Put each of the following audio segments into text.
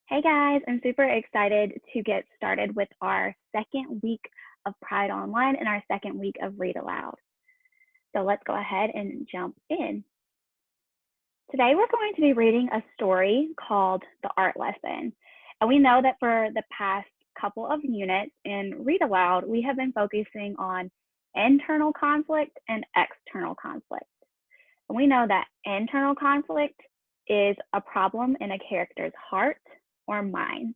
Hey guys, I'm super excited to get started with our second week of Pride Online and our second week of Read Aloud. So let's go ahead and jump in. Today we're going to be reading a story called The Art Lesson. And we know that for the past couple of units in Read Aloud, we have been focusing on internal conflict and external conflict. And we know that internal conflict is a problem in a character's heart or mind.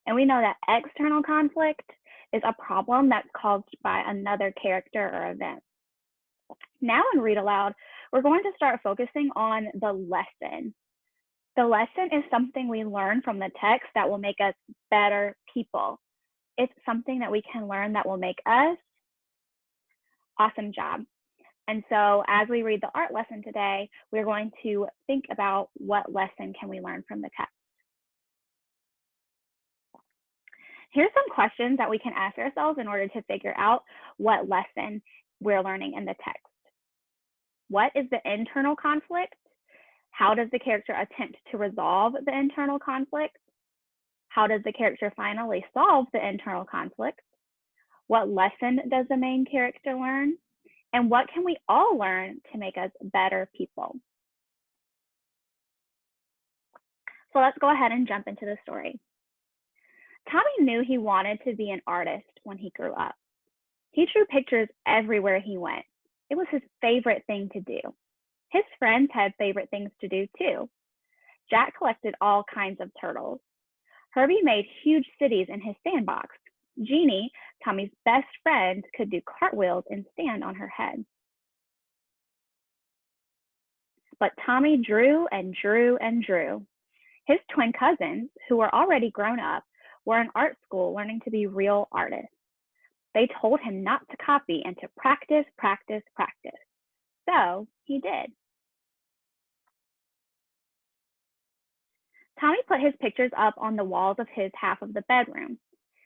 And we know that external conflict is a problem that's caused by another character or event. Now in Read Aloud, we're going to start focusing on the lesson. The lesson is something we learn from the text that will make us better people. It's something that we can learn that will make us awesome job. And so as we read the art lesson today, we're going to think about what lesson can we learn from the text. Here's some questions that we can ask ourselves in order to figure out what lesson we're learning in the text. What is the internal conflict? How does the character attempt to resolve the internal conflict? How does the character finally solve the internal conflict? What lesson does the main character learn? And what can we all learn to make us better people? So let's go ahead and jump into the story. Tommy knew he wanted to be an artist when he grew up. He drew pictures everywhere he went. It was his favorite thing to do. His friends had favorite things to do too. Jack collected all kinds of turtles. Herbie made huge cities in his sandbox. Jeannie, Tommy's best friend, could do cartwheels and stand on her head. But Tommy drew and drew and drew. His twin cousins, who were already grown up, were in art school learning to be real artists. They told him not to copy and to practice, practice, practice. So he did. Tommy put his pictures up on the walls of his half of the bedroom.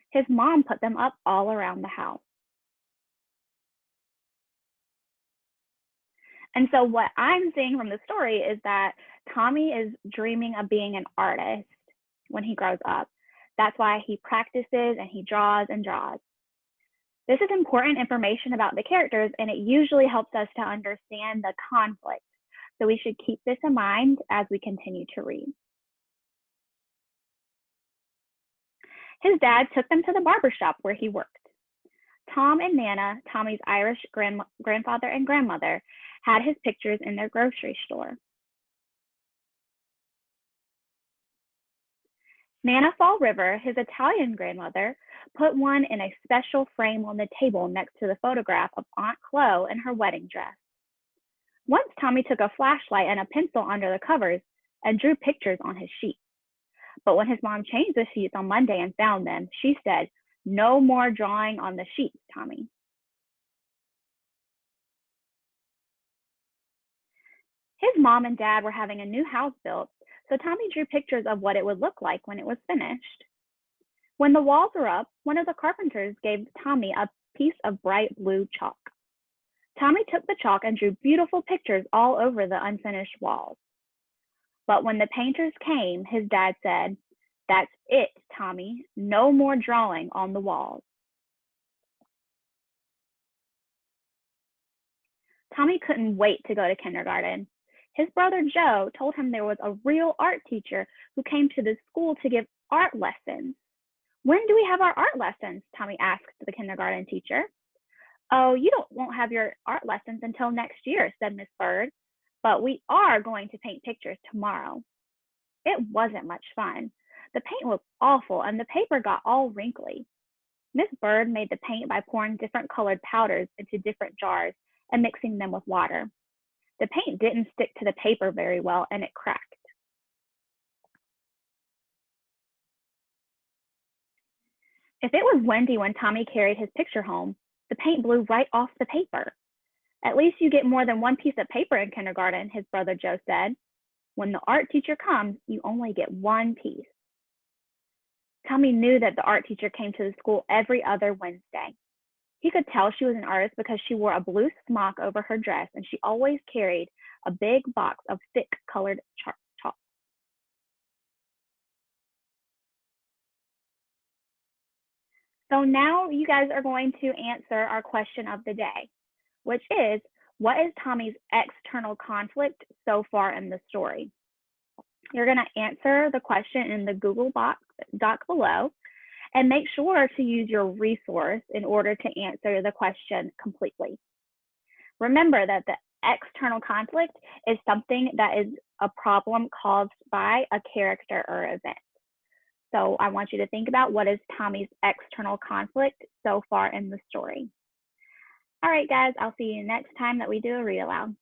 His mom put them up all around the house. And so what I'm seeing from the story is that Tommy is dreaming of being an artist when he grows up. That's why he practices and he draws and draws. This is important information about the characters, and it usually helps us to understand the conflict. So we should keep this in mind as we continue to read. His dad took them to the barber shop where he worked. Tom and Nana, Tommy's Irish grandfather and grandmother, had his pictures in their grocery store. Nana Fall River, his Italian grandmother, put one in a special frame on the table next to the photograph of Aunt Chloe in her wedding dress. Once Tommy took a flashlight and a pencil under the covers and drew pictures on his sheets. But when his mom changed the sheets on Monday and found them, she said, "No more drawing on the sheets, Tommy." His mom and dad were having a new house built, so Tommy drew pictures of what it would look like when it was finished. When the walls were up, one of the carpenters gave Tommy a piece of bright blue chalk. Tommy took the chalk and drew beautiful pictures all over the unfinished walls. But when the painters came, his dad said, "That's it, Tommy. No more drawing on the walls." Tommy couldn't wait to go to kindergarten. His brother Joe told him there was a real art teacher who came to the school to give art lessons. "When do we have our art lessons?" Tommy asked the kindergarten teacher. "Oh, you won't have your art lessons until next year," said Miss Bird. "But we are going to paint pictures tomorrow." It wasn't much fun. The paint was awful and the paper got all wrinkly. Miss Bird made the paint by pouring different colored powders into different jars and mixing them with water. The paint didn't stick to the paper very well and it cracked. If it was windy when Tommy carried his picture home, the paint blew right off the paper. "At least you get more than one piece of paper in kindergarten," his brother Joe said. "When the art teacher comes, you only get one piece." Tommy knew that the art teacher came to the school every other Wednesday. He could tell she was an artist because she wore a blue smock over her dress and she always carried a big box of thick colored chalk. So now you guys are going to answer our question of the day, which is, what is Tommy's external conflict so far in the story? You're going to answer the question in the Google Doc below, and make sure to use your resource in order to answer the question completely. Remember that the external conflict is something that is a problem caused by a character or event. So I want you to think about, what is Tommy's external conflict so far in the story. All right, guys, I'll see you next time that we do a read aloud.